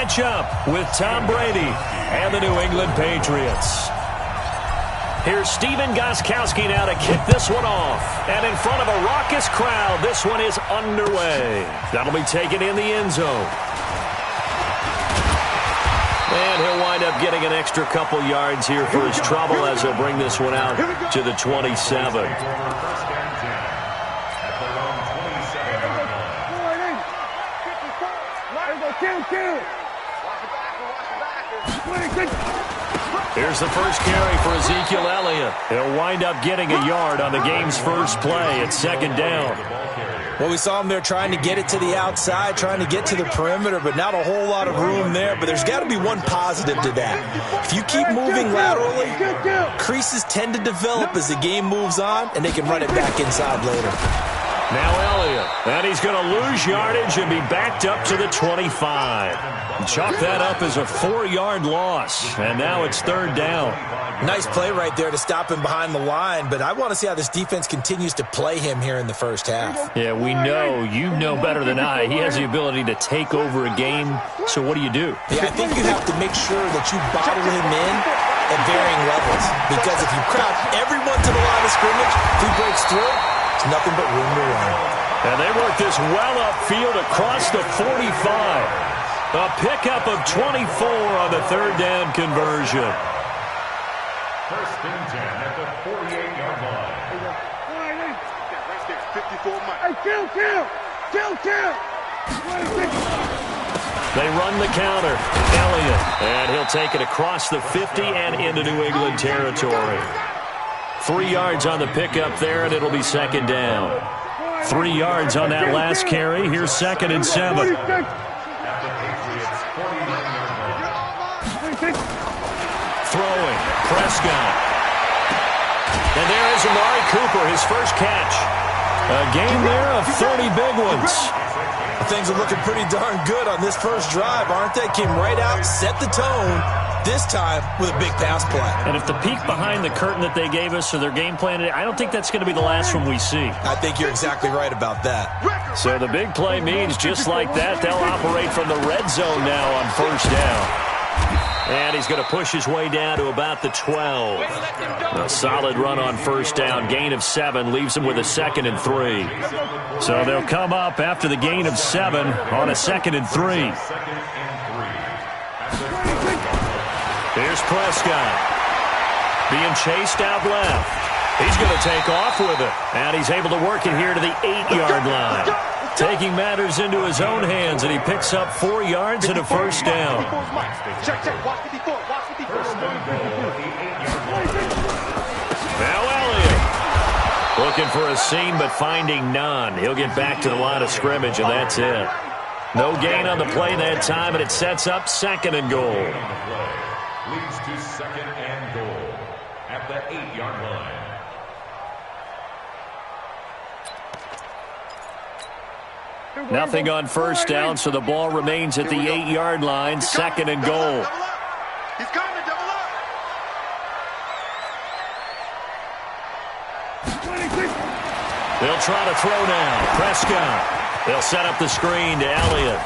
matchup with Tom Brady and the New England Patriots. Here's Steven Gostkowski now to kick this one off. And in front of a raucous crowd, this one is underway. That'll be taken in the end zone. And he'll wind up getting an extra couple yards here for his trouble as he'll bring this one out to the 27. Here's the first carry for Ezekiel Elliott. He'll wind up getting a yard on the game's first play at second down. Well, we saw him there trying to get it to the outside, trying to get to the perimeter, but not a whole lot of room there. But there's got to be one positive to that. If you keep moving laterally, creases tend to develop as the game moves on, and they can run it back inside later. Now Elliott, and he's going to lose yardage and be backed up to the 25. Chalk that up as a 4-yard loss, and now it's third down. Nice play right there to stop him behind the line, but I want to see how this defense continues to play him here in the first half. Yeah, we know, you know better than I, he has the ability to take over a game, so what do? Yeah, I think you have to make sure that you bottle him in at varying levels, because if you crowd everyone to the line of scrimmage, if he breaks through, it's nothing but room to run. And they work this well upfield across the 45. A pickup of 24 on the third down conversion. First and 10 at the 48-yard line. They run the counter. Elliott, and he'll take it across the 50 and into New England territory. 3 yards on the pickup there, and it'll be second down. 3 yards on that last carry. Here's second and 7. Throwing, Prescott. And there is Amari Cooper, his first catch. A game there of 30 big ones. Things are looking pretty darn good on this first drive, aren't they? Came right out, set the tone, this time with a big pass play. And if the peek behind the curtain that they gave us or their game plan, I don't think that's going to be the last one we see. I think you're exactly right about that. So the big play means just like that, they'll operate from the red zone now on first down. And he's going to push his way down to about the 12. A solid run on first down. Gain of 7 leaves him with a 2nd and 3. So they'll come up after the gain of 7 on a 2nd and 3. Here's Prescott. Being chased out left. He's going to take off with it. And he's able to work it here to the 8-yard line. Taking matters into his own hands, and he picks up 4 yards and a first down. Now Elliott looking for a seam, but finding none. He'll get back to the line of scrimmage, and that's it. No gain on the play that time, and it sets up 2nd and goal. Leads to 2nd and goal at the 8-yard line. Nothing on first down, so the ball remains at the 8-yard line. 2nd and goal. He's coming to double up. They'll try to throw now. Prescott. They'll set up the screen to Elliott.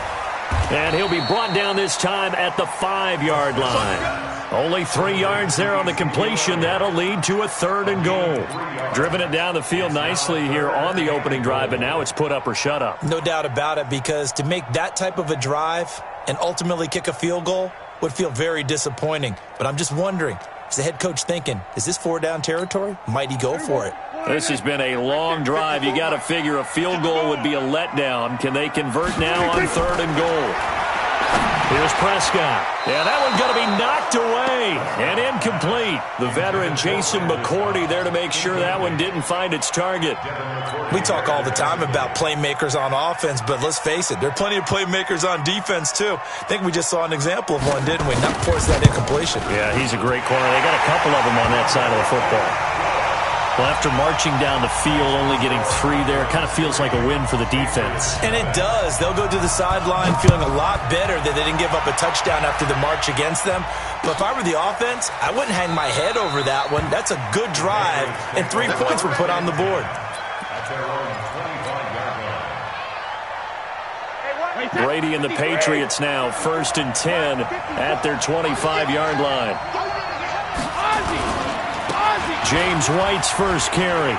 And he'll be brought down this time at the 5-yard line. Only 3 yards there on the completion. That'll lead to a 3rd and goal. Driven it down the field nicely here on the opening drive, but now it's put up or shut up. No doubt about it, because to make that type of a drive and ultimately kick a field goal would feel very disappointing. But I'm just wondering, is the head coach thinking, is this 4-down territory? Might he go for it? This has been a long drive. You got to figure a field goal would be a letdown. Can they convert now on 3rd and goal? Here's Prescott. Yeah, that one's going to be knocked away and incomplete. The veteran Jason McCourty there to make sure that one didn't find its target. We talk all the time about playmakers on offense, but let's face it, there are plenty of playmakers on defense too. I think we just saw an example of one, didn't we? Not force that incompletion. Yeah, he's a great corner. They got a couple of them on that side of the football. Well, after marching down the field, only getting 3 there, kind of feels like a win for the defense. And it does. They'll go to the sideline feeling a lot better that they didn't give up a touchdown after the march against them. But if I were the offense, I wouldn't hang my head over that one. That's a good drive, and 3 points were put on the board. At their own 25-yard line. Brady and the Patriots now 1st and 10 at their 25-yard line. James White's first carry.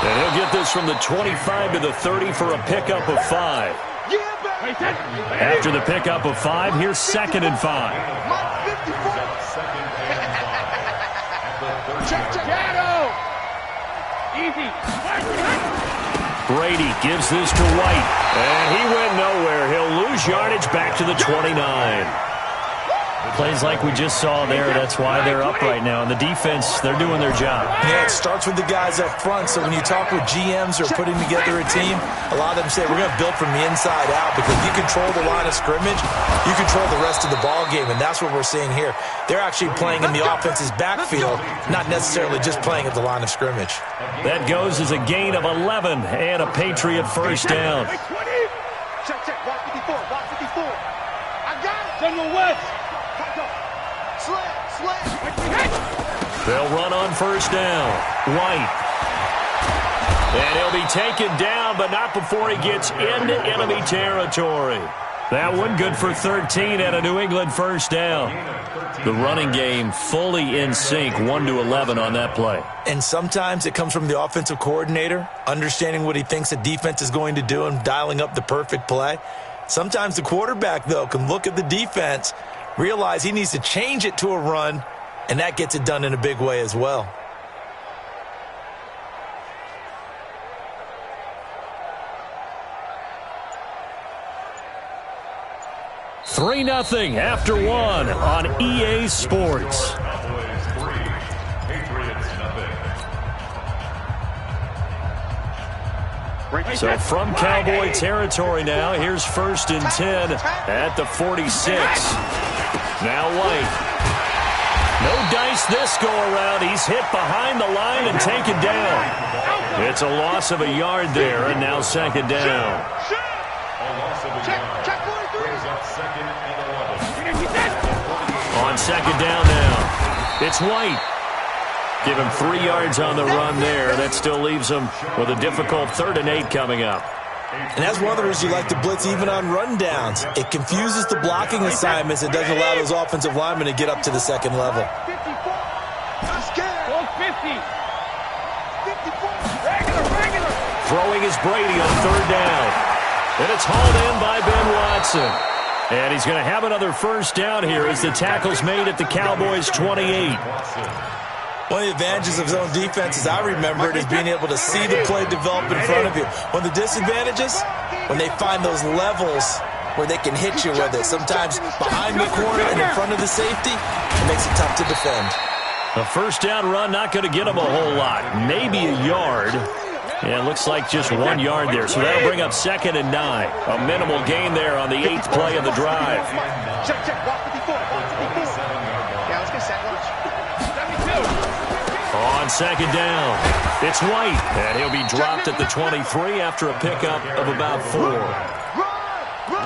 And he'll get this from the 25 to the 30 for a pickup of 5. After the pickup of 5, here's 2nd and 5. Brady gives this to White, and he went nowhere. He'll lose yardage back to the 29. Plays like we just saw there, that's why they're up right now. And the defense, they're doing their job. Yeah, it starts with the guys up front. So when you talk with GMs or putting together a team, a lot of them say, we're going to build from the inside out, because you control the line of scrimmage, you control the rest of the ball game, and that's what we're seeing here. They're actually playing in the offense's backfield, not necessarily just playing at the line of scrimmage. That goes as a gain of 11 and a Patriot first down. Check, block 54, block 54. I got it. General West. They'll run on first down. White. And he'll be taken down, but not before he gets into enemy territory. That one good for 13 and a New England first down. The running game fully in sync, 1-11 on that play. And sometimes it comes from the offensive coordinator, understanding what he thinks the defense is going to do and dialing up the perfect play. Sometimes the quarterback, though, can look at the defense, realize he needs to change it to a run, and that gets it done in a big way as well. Three 0 after 1 on EA Sports. So from Cowboy territory now, here's 1st and 10 at the 46. Now White. No dice this go around. He's hit behind the line and taken down. It's a loss of a yard there, and now 2nd down. On 2nd down now, it's White. Give him 3 yards on the run there. That still leaves him with a difficult 3rd and 8 coming up. And that's one of the reasons you like to blitz even on rundowns. It confuses the blocking assignments. It doesn't allow those offensive linemen to get up to the 2nd level. Throwing is Brady on 3rd down. And it's hauled in by Ben Watson. And he's going to have another first down here as the tackle's made at the Cowboys' 28. One of the advantages of zone defense, as I remember it, is being able to see the play develop in front of you. One of the disadvantages, when they find those levels where they can hit you with it. Sometimes behind the corner and in front of the safety, it makes it tough to defend. A first down run, not going to get him a whole lot. Maybe a yard. Yeah, it looks like just 1 yard there. So that'll bring up 2nd and 9. A minimal gain there on the 8th play of the drive. Check, block 54, block 54. Yeah, let's get set, lunch. On 2nd down, it's White, and he'll be dropped at the 23 after a pickup of about 4.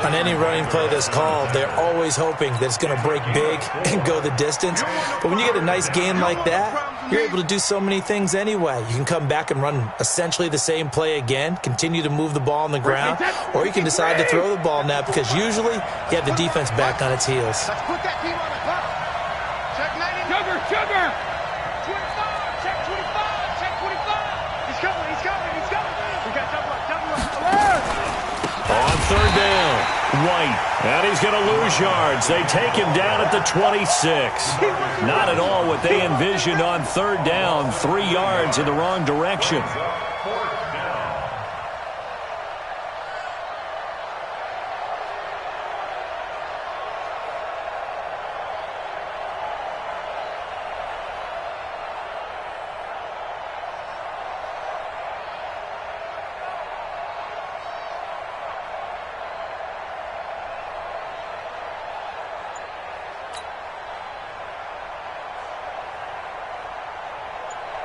On any running play that's called, they're always hoping that it's going to break big and go the distance. But when you get a nice gain like that, you're able to do so many things anyway. You can come back and run essentially the same play again, continue to move the ball on the ground, or you can decide to throw the ball now, because usually you have the defense back on its heels. Let's put that team on the clock. Check 90. Sugar. 25. Check 25. Check 25. He's coming. We got double up. On 3rd down, White, and he's going to lose yards. They take him down at the 26. Not at all what they envisioned on 3rd down. 3 yards in the wrong direction.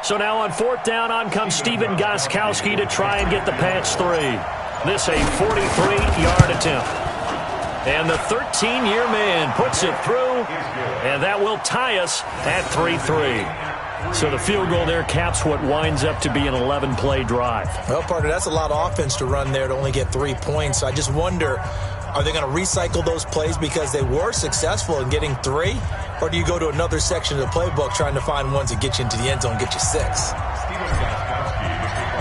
So now on 4th down, on comes Stephen Gostkowski to try and get the patch 3. This a 43-yard attempt. And the 13-year man puts it through, and that will tie us at 3-3. So the field goal there caps what winds up to be an 11-play drive. Well, partner, that's a lot of offense to run there to only get 3 points. So I just wonder, are they going to recycle those plays because they were successful in getting 3? Or do you go to another section of the playbook trying to find ones that get you into the end zone, get you 6?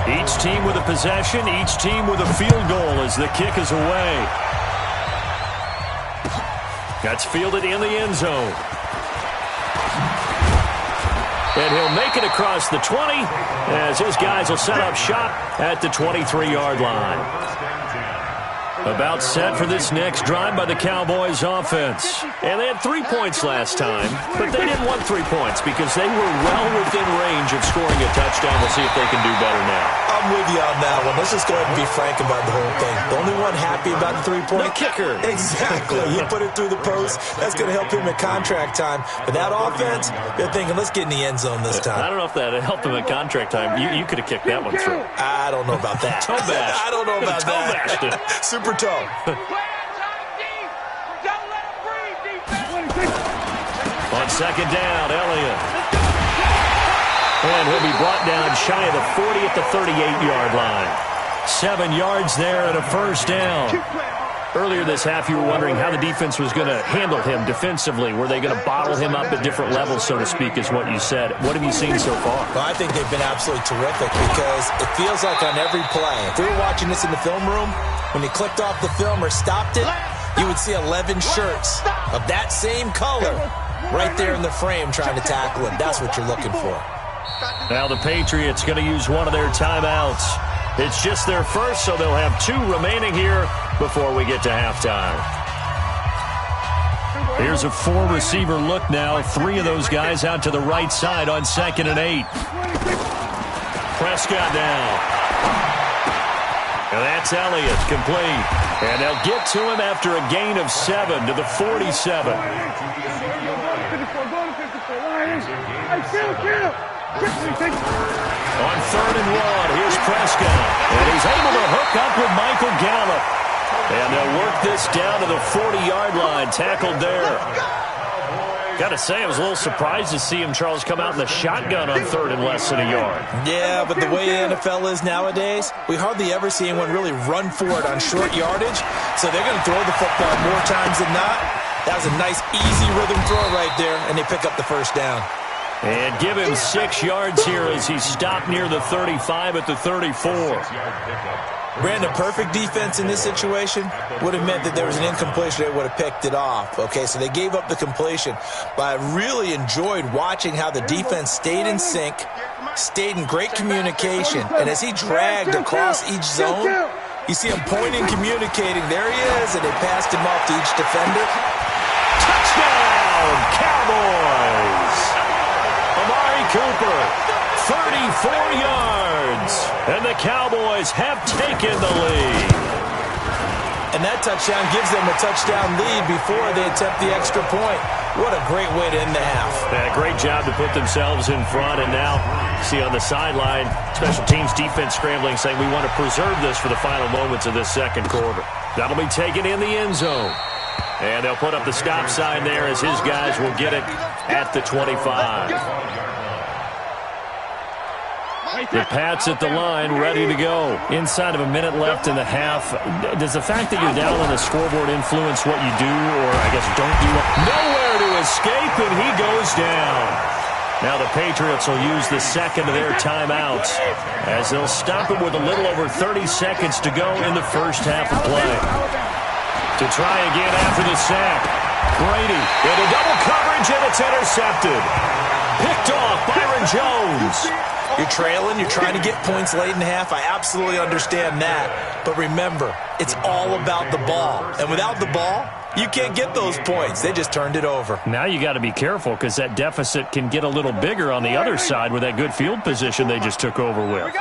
Each team with a possession, each team with a field goal as the kick is away. That's fielded in the end zone. And he'll make it across the 20 as his guys will set up shop at the 23-yard line. About set for this next drive by the Cowboys offense. And they had 3 points last time, but they didn't want 3 points because they were well within range of scoring a touchdown. We'll see if they can do better now. I'm with you on that one. Let's just go ahead and be frank about the whole thing. The only one happy about the 3-point kicker. Exactly. He put it through the post. That's going to help him at contract time. But that offense, they're thinking, let's get in the end zone this time. I don't know if that helped him at contract time. You could have kicked that one through. I don't know about that. Toe bash. I don't know about that. Bashed it. Super toe. On second down, Elliott. And he'll be brought down shy of the 40 at the 38-yard line. 7 yards there and a first down. Earlier this half, you were wondering how the defense was going to handle him defensively. Were they going to bottle him up at different levels, so to speak, is what you said. What have you seen so far? Well, I think they've been absolutely terrific because it feels like on every play, if we were watching this in the film room, when you clicked off the film or stopped it, you would see 11 shirts of that same color right there in the frame trying to tackle him. That's what you're looking for. Now the Patriots going to use one of their timeouts. It's just their first, so they'll have 2 remaining here before we get to halftime. Here's a 4-receiver look now. 3 of those guys out to the right side on 2nd and 8. Prescott now. And that's Elliott, complete. And they'll get to him after a gain of 7 to the 47. On 3rd and 1, here's Prescott. And he's able to hook up with Michael Gallup. And they'll work this down to the 40-yard line, tackled there. Got to say, I was a little surprised to see him, Charles, come out in the shotgun on 3rd and less than a yard. Yeah, but the way the NFL is nowadays, we hardly ever see anyone really run for it on short yardage. So they're going to throw the football more times than not. That was a nice, easy rhythm throw right there, and they pick up the first down. And give him 6 yards here as he stopped near the 35 at the 34. Brandon, perfect defense in this situation would have meant that there was an incompletion. They would have picked it off. Okay, so they gave up the completion. But I really enjoyed watching how the defense stayed in sync, stayed in great communication. And as he dragged across each zone, you see him pointing, communicating. There he is, and they passed him off to each defender. Touchdown, Cowboys! Amari Cooper, 34 yards, and the Cowboys have taken the lead. And that touchdown gives them a touchdown lead before they attempt the extra point. What a great way to end the half. Yeah, great job to put themselves in front, and now see on the sideline, special teams defense scrambling, saying we want to preserve this for the final moments of this second quarter. That'll be taken in the end zone. And they'll put up the stop sign there as his guys will get it at the 25. The Pats at the line, ready to go. Inside of a minute left in the half. Does the fact that you're down on the scoreboard influence what you do, or I guess don't do? Nowhere to escape, and he goes down. Now the Patriots will use the second of their timeouts as they'll stop it with a little over 30 seconds to go in the first half of play. To try again after the sack. Brady into double coverage, and it's intercepted. Picked off Byron Jones. You're trailing, you're trying to get points late in the half. I absolutely understand that. But remember, it's all about the ball. And without the ball, you can't get those points. They just turned it over. Now you got to be careful because that deficit can get a little bigger on the other side with that good field position they just took over with.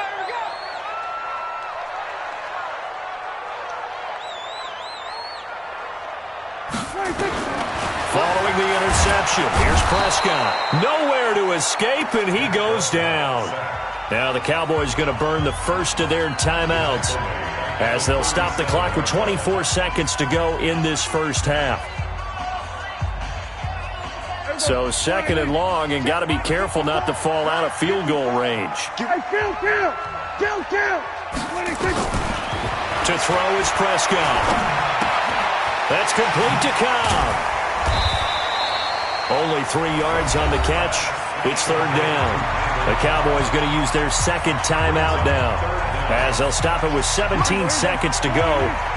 Following the interception, here's Prescott. Nowhere to escape, and he goes down. Now the Cowboys going to burn the first of their timeouts as they'll stop the clock with 24 seconds to go in this first half. So second and long, and got to be careful not to fall out of field goal range. To throw is Prescott. That's complete to Cobb. Only 3 yards on the catch. It's third down. The Cowboys going to use their second timeout now, as they'll stop it with 17 seconds to go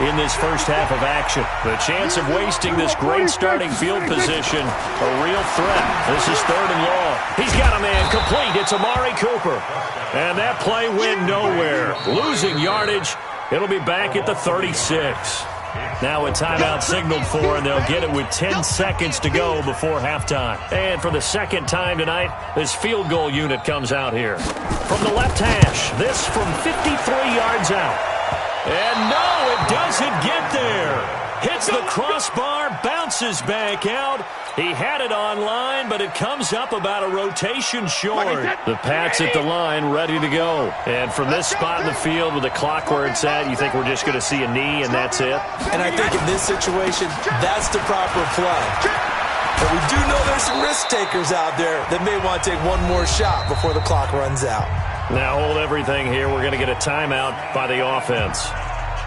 in this first half of action. The chance of wasting this great starting field position, a real threat. This is third and long. He's got a man complete. It's Amari Cooper. And that play went nowhere. Losing yardage. It'll be back at the 36. Now a timeout signaled for, and they'll get it with 10 seconds to go before halftime. And for the second time tonight, this field goal unit comes out here. From the left hash, this from 53 yards out. And no, it doesn't get there. Hits the crossbar, bounces back out. He had it on line, but it comes up about a rotation short. The Pats at the line, ready to go. And from this spot in the field with the clock where it's at, you think we're just going to see a knee and that's it? And I think in this situation, that's the proper play. But we do know there's some risk takers out there that may want to take one more shot before the clock runs out. Now hold everything here. We're going to get a timeout by the offense.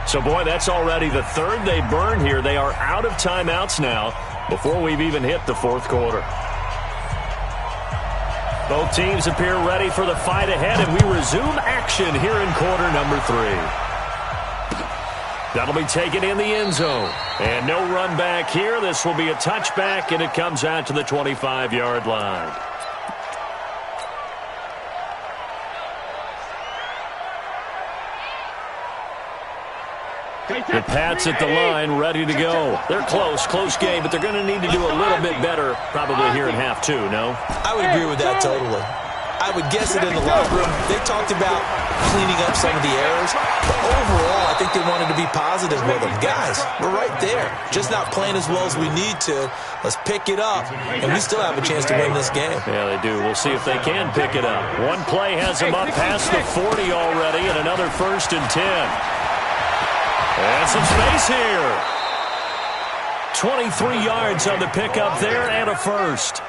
So, boy, that's already the third they burned here. They are out of timeouts now before we've even hit the fourth quarter. Both teams appear ready for the fight ahead, and we resume action here in quarter number 3. That'll be taken in the end zone. And no run back here. This will be a touchback, and it comes out to the 25-yard line. The Pats at the line, ready to go. They're close game, but they're going to need to do a little bit better probably here in half 2, no? I would agree with that totally. I would guess that in the locker room, they talked about cleaning up some of the errors. But overall, I think they wanted to be positive with them. Guys, we're right there. Just not playing as well as we need to. Let's pick it up, and we still have a chance to win this game. Yeah, they do. We'll see if they can pick it up. One play has them up past the 40 already, and another 1st and 10. And some space here. 23 yards on the pickup there and a first.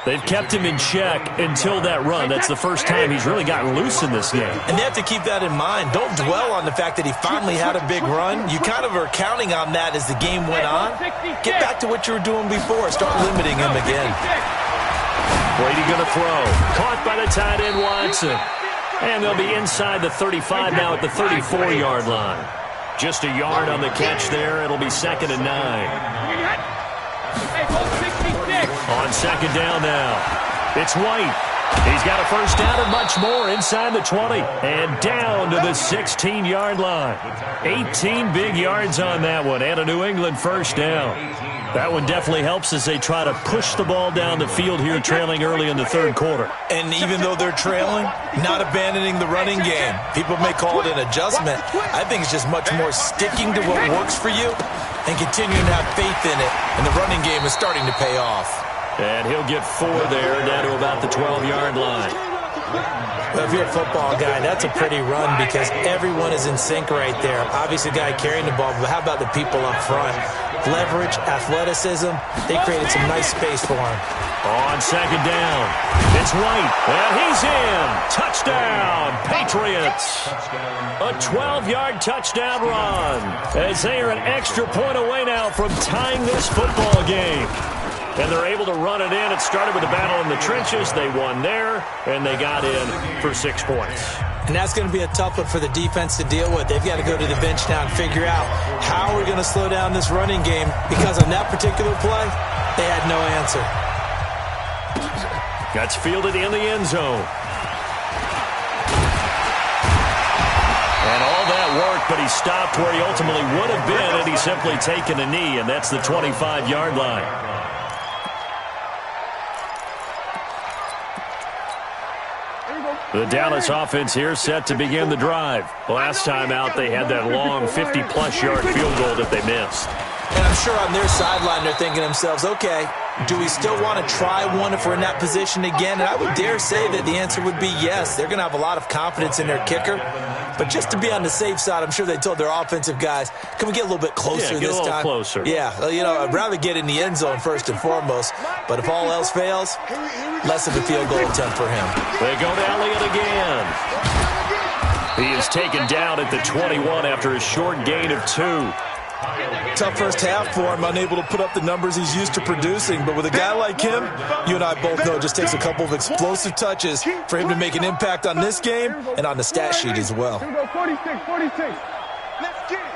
They've kept him in check until that run. That's the first time he's really gotten loose in this game. And they have to keep that in mind. Don't dwell on the fact that he finally had a big run. You kind of are counting on that as the game went on. Get back to what you were doing before. Start limiting him again. Brady going to throw. Caught by the tight end, Watson. And they'll be inside the 35 now at the 34-yard line. Just a yard on the catch there. It'll be 2nd and 9. On 2nd down now, it's White. He's got a first down and much more inside the 20. And down to the 16-yard line. 18 big yards on that one and a New England first down. That one definitely helps as they try to push the ball down the field here, trailing early in the third quarter. And even though they're trailing, not abandoning the running game. People may call it an adjustment. I think it's just much more sticking to what works for you and continuing to have faith in it. And the running game is starting to pay off. And he'll get 4 there, down to about the 12-yard line. Well, if you're a football guy, that's a pretty run because everyone is in sync right there. Obviously, the guy carrying the ball, but how about the people up front? Leverage, athleticism, they created some nice space for him. On 2nd down, it's White, and he's in. Touchdown, Patriots. A 12-yard touchdown run as they are an extra point away now from tying this football game. And they're able to run it in. It started with a battle in the trenches. They won there, and they got in for 6 points. And that's going to be a tough one for the defense to deal with. They've got to go to the bench now and figure out how we're going to slow down this running game because on that particular play, they had no answer. That's fielded in the end zone. And all that work, but he stopped where he ultimately would have been had he simply taken a knee, and that's the 25-yard line. The Dallas offense here set to begin the drive. Last time out, they had that long 50-plus yard field goal that they missed. And I'm sure on their sideline they're thinking to themselves, okay, Do we still want to try one if we're in that position again? And I would dare say that the answer would be yes. They're going to have a lot of confidence in their kicker. But just to be on the safe side, I'm sure they told their offensive guys, can we get a little bit closer this time? Get a little closer. Yeah, you know, I'd rather get in the end zone first and foremost. But if all else fails, less of a field goal attempt for him. They go to Elliott again. He is taken down at the 21 after a short gain of 2. Tough first half for him, unable to put up the numbers he's used to producing. But with a guy like him, you and I both know it just takes a couple of explosive touches for him to make an impact on this game and on the stat sheet as well. 46. Let's get it.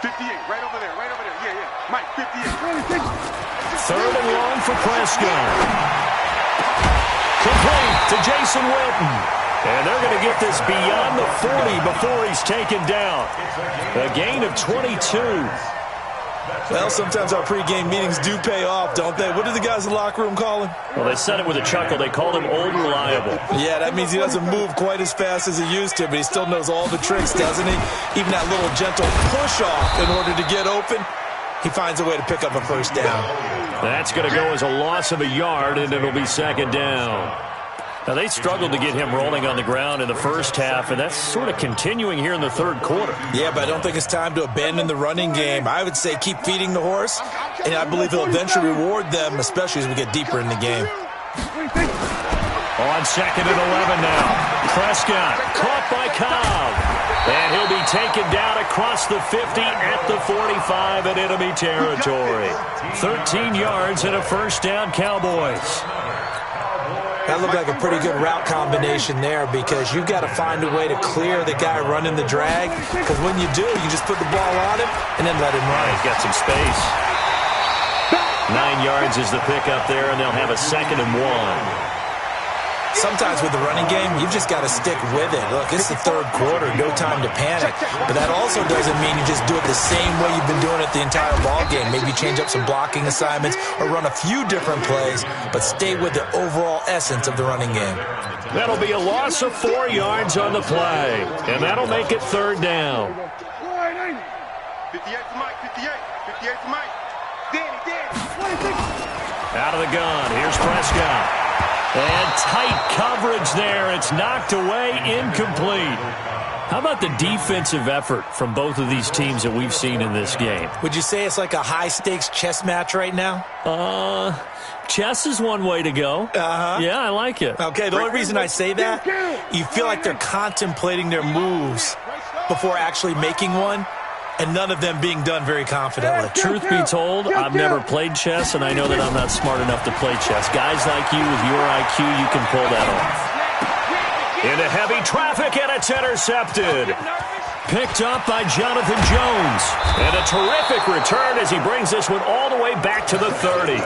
58, right over there. Yeah. Mike, 58. 3rd and long for Prescott. Complete to Jason Witten. And they're going to get this beyond the 40 before he's taken down. A gain of 22. Well, sometimes our pregame meetings do pay off, don't they? What do the guys in the locker room call him? Well, they said it with a chuckle. They called him Old Reliable. Yeah, that means he doesn't move quite as fast as he used to, but he still knows all the tricks, doesn't he? Even that little gentle push-off in order to get open, he finds a way to pick up a first down. That's going to go as a loss of a yard, and it'll be 2nd down. Now, they struggled to get him rolling on the ground in the first half, and that's sort of continuing here in the 3rd quarter. Yeah, but I don't think it's time to abandon the running game. I would say keep feeding the horse, and I believe he'll eventually reward them, especially as we get deeper in the game. On 2nd and 11 now. Prescott caught by Cobb. And he'll be taken down across the 50 at the 45 in enemy territory. 13 yards and a first down, Cowboys. That looked like a pretty good route combination there because you've got to find a way to clear the guy running the drag, because when you do, you just put the ball on him and then let him run. He's got some space. 9 yards is the pickup there, and they'll have a 2nd and 1. Sometimes with the running game, you've just got to stick with it. Look, it's the 3rd quarter, no time to panic. But that also doesn't mean you just do it the same way you've been doing it the entire ball game. Maybe change up some blocking assignments or run a few different plays, but stay with the overall essence of the running game. That'll be a loss of 4 yards on the play, and that'll make it 3rd down. 58 to Mike, 58 to Mike. Danny. Out of the gun, here's Prescott. And tight coverage there. It's knocked away, incomplete. How about the defensive effort from both of these teams that we've seen in this game? Would you say it's like a high-stakes chess match right now? Chess is one way to go. Yeah, I like it. Okay, the only reason I say that, you feel like they're contemplating their moves before actually making one, and none of them being done very confidently. Truth be told, I've never played chess, and I know that I'm not smart enough to play chess. Guys like you with your IQ, you can pull that off. Into heavy traffic, and it's intercepted. Picked up by Jonathan Jones. And a terrific return as he brings this one all the way back to the 30.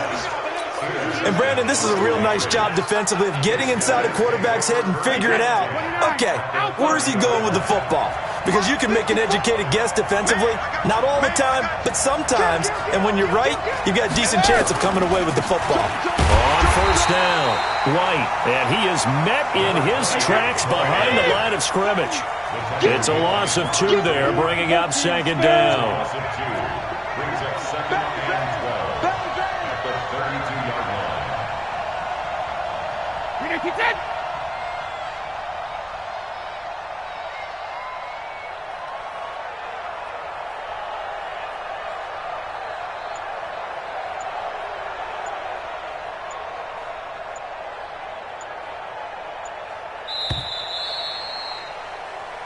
And, Brandon, this is a real nice job defensively of getting inside a quarterback's head and figuring out, okay, where's he going with the football? Because you can make an educated guess defensively, not all the time, but sometimes. And when you're right, you've got a decent chance of coming away with the football. On first down, White, and he is met in his tracks behind the line of scrimmage. It's a loss of 2 there, bringing up 2nd down. Brings up 2nd and 12 at the 32-yard line.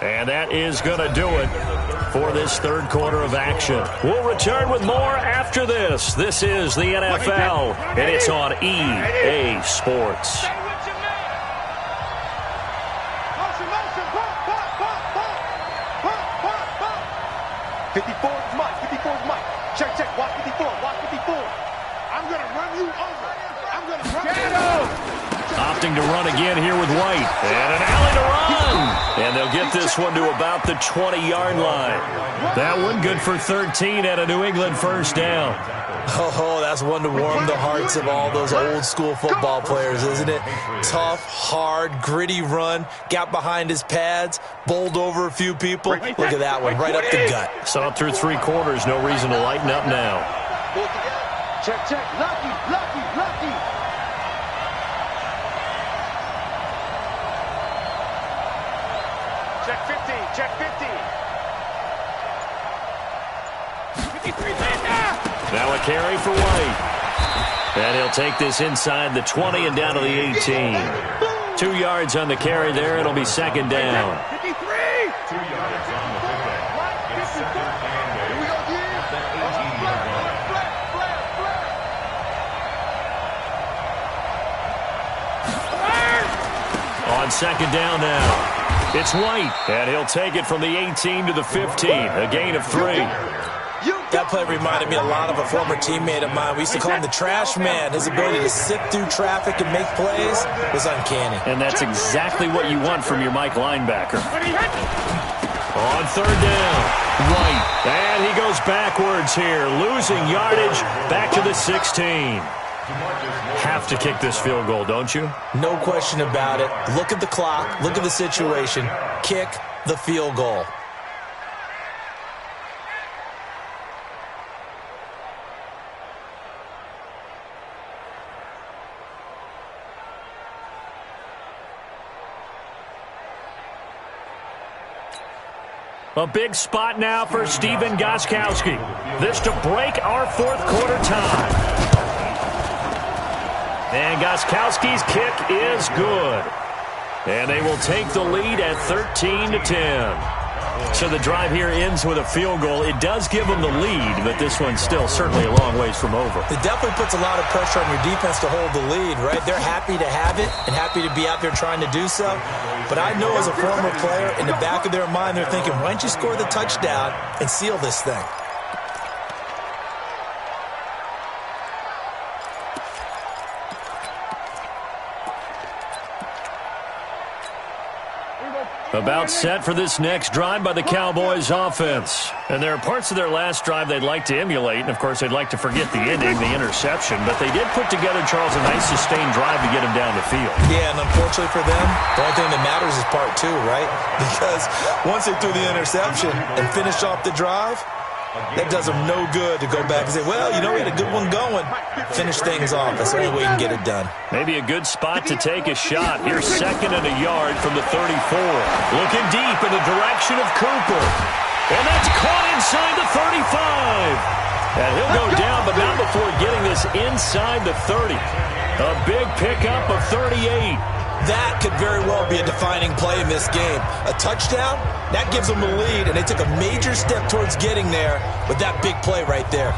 And that is going to do it for this 3rd quarter of action. We'll return with more after this. This is the NFL, and it's on EA Sports. 54 is Mike. 54 is Mike. Check. Watch 54. I'm going to run you over. I'm going to run you over. Opting to run again here with White. And an alley to run. And they'll get this one to about the 20-yard line. That one good for 13 at a New England first down. Oh, that's one to warm the hearts of all those old-school football players, isn't it? Tough, hard, gritty run. Got behind his pads, bowled over a few people. Look at that one, right up the gut. Saw it through 3 quarters. No reason to lighten up now. Check, check. Lucky, lucky, lucky. Check 50, check 50. 53 Now a carry for White. And he'll take this inside the 20 and down to the 18. 2 yards on the carry there. It'll be second down. 53. 2 yards on the pickup. It's second and goal. Here we go, G. At the 18-yard line. On second down now. It's White, and he'll take it from the 18 to the 15. A gain of 3. That play reminded me a lot of a former teammate of mine. We used to call him the trash man. His ability to sift through traffic and make plays was uncanny. And that's exactly what you want from your Mike linebacker. On third down, White. And he goes backwards here, losing yardage back to the 16. Have to kick this field goal, don't you? No question about it. Look at the clock. Look at the situation. Kick the field goal. A big spot now for Stephen Gostkowski. This to break our fourth quarter tie. And Gostkowski's kick is good. And they will take the lead at 13-10. So the drive here ends with a field goal. It does give them the lead, but this one's still certainly a long ways from over. It definitely puts a lot of pressure on your defense to hold the lead, right? They're happy to have it and happy to be out there trying to do so. But I know as a former player, in the back of their mind, they're thinking, why don't you score the touchdown and seal this thing? About set for this next drive by the Cowboys offense. And there are parts of their last drive they'd like to emulate. And, of course, they'd like to forget the ending, the interception. But they did put together, Charles, a nice sustained drive to get him down the field. Yeah, and unfortunately for them, the only thing that matters is part 2, right? Because once they threw the interception and finished off the drive, that does them no good to go back and say, well, you know, we had a good one going. Finish things off. That's the only way you can get it done. Maybe a good spot to take a shot. Here's second and a yard from the 34. Looking deep in the direction of Cooper. And that's caught inside the 35. And he'll go down, but not before getting this inside the 30. A big pickup of 38. That could very well be a defining play in this game. A touchdown, that gives them the lead, and they took a major step towards getting there with that big play right there.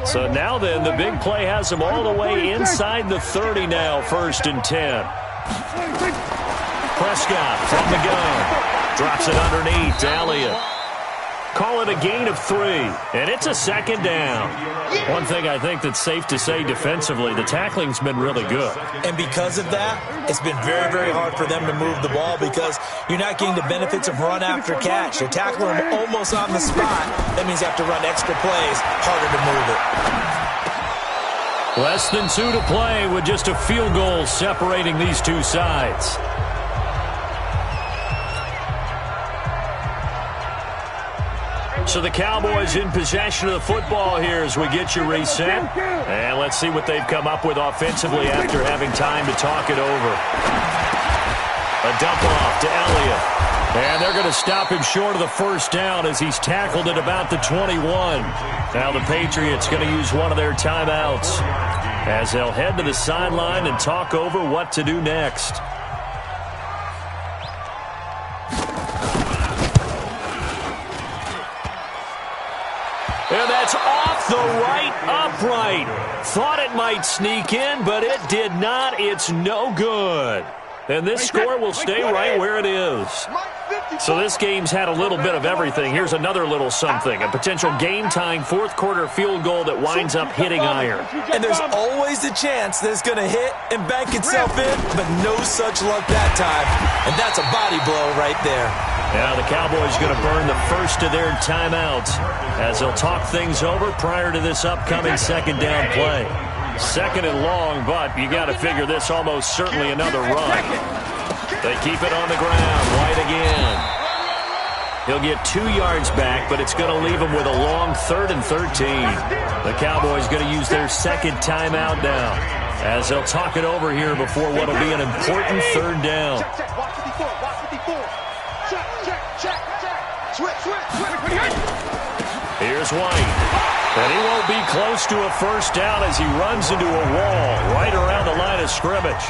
So now then, the big play has them all the way inside the 30 now, 1st and 10. Prescott from the gun. Drops it underneath to Elliott. Call it a gain of 3, and it's a second down. One thing I think that's safe to say defensively, the tackling's been really good. And because of that, it's been very, very hard for them to move the ball because you're not getting the benefits of run after catch. You're tackling them almost on the spot. That means you have to run extra plays, harder to move it. Less than 2 to play with just a field goal separating these two sides. So the Cowboys in possession of the football here as we get you reset. And let's see what they've come up with offensively after having time to talk it over. A dump off to Elliott. And they're going to stop him short of the first down as he's tackled at about the 21. Now the Patriots going to use one of their timeouts as they'll head to the sideline and talk over what to do next. And that's off the right upright. Thought it might sneak in, but it did not. It's no good. And this score will stay right where it is. So this game's had a little bit of everything. Here's another little something. A potential game-tying fourth-quarter field goal that winds up hitting iron. And there's always a chance that it's going to hit and bank itself in, but no such luck that time. And that's a body blow right there. Now the Cowboys going to burn the first of their timeouts as they'll talk things over prior to this upcoming second down play. 2nd and long, but you got to figure this almost certainly another run. They keep it on the ground. White again. He'll get 2 yards back, but it's going to leave him with a long 3rd and 13. The Cowboys going to use their 2nd timeout now, as they'll talk it over here before what will be an important 3rd down. Here's White. And he won't be close to a 1st down as he runs into a wall right around the line of scrimmage.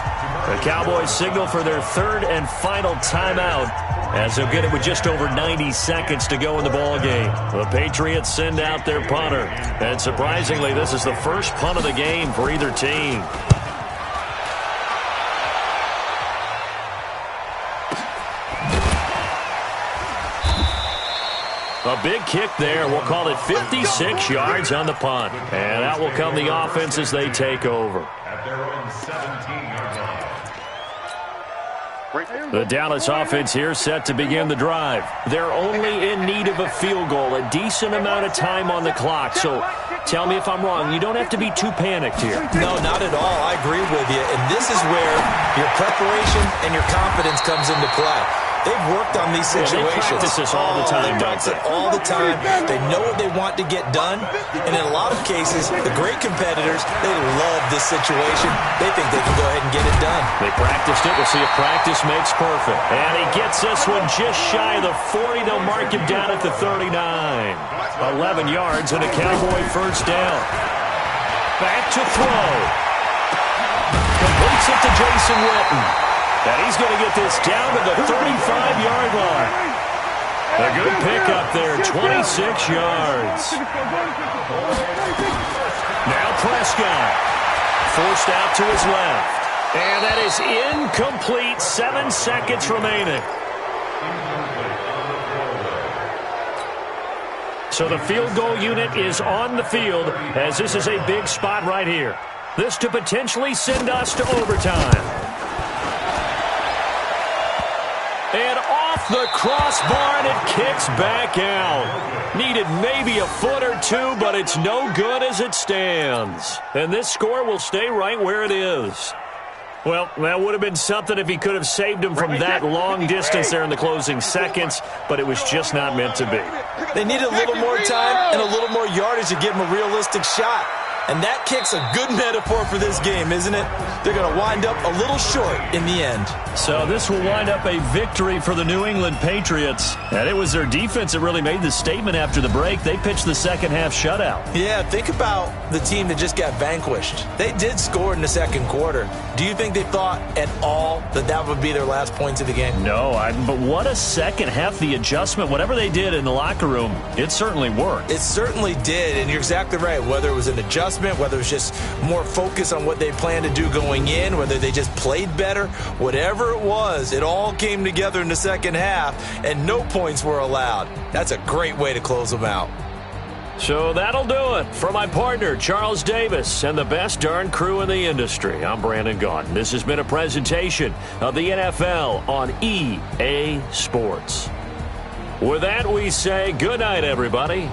The Cowboys signal for their 3rd and final timeout, as they'll get it with just over 90 seconds to go in the ballgame. The Patriots send out their punter. And surprisingly, this is the first punt of the game for either team. A big kick there. We'll call it 56 yards on the punt. And out will come the offense as they take over. At their own 17-yard line. The Dallas offense here set to begin the drive. They're only in need of a field goal, a decent amount of time on the clock. So tell me if I'm wrong. You don't have to be too panicked here. No, not at all. I agree with you. And this is where your preparation and your confidence comes into play. They've worked on these situations. They practice this all the time, They practice it all the time. They know what they want to get done. And in a lot of cases, the great competitors, they love this situation. They think they can go ahead and get it done. They practiced it. We'll see if practice makes perfect. And he gets this one just shy of the 40. They'll mark him down at the 39. 11 yards and a Cowboy 1st down. Back to throw. Completes it to Jason Witten. And he's going to get this down to the 35-yard line. A good pickup there, 26 yards. Now Prescott, forced out to his left. And that is incomplete, 7 seconds remaining. So the field goal unit is on the field, as this is a big spot right here. This to potentially send us to overtime. And off the crossbar, and it kicks back out. Needed maybe a foot or two, but it's no good as it stands. And this score will stay right where it is. Well, that would have been something if he could have saved him from that long distance there in the closing seconds, but it was just not meant to be. They need a little more time and a little more yardage to give him a realistic shot. And that kick's a good metaphor for this game, isn't it? They're going to wind up a little short in the end. So this will wind up a victory for the New England Patriots. And it was their defense that really made the statement after the break. They pitched the second half shutout. Yeah, think about the team that just got vanquished. They did score in the 2nd quarter. Do you think they thought at all that that would be their last points of the game? No, but what a second half. The adjustment, whatever they did in the locker room, it certainly worked. It certainly did, and you're exactly right. Whether it was an adjustment, whether it was just more focus on what they planned to do going in, whether they just played better, whatever it was, it all came together in the 2nd half, and no points were allowed. That's a great way to close them out. So that'll do it. For my partner, Charles Davis, and the best darn crew in the industry, I'm Brandon Gaudin. This has been a presentation of the NFL on EA Sports. With that, we say good night, everybody.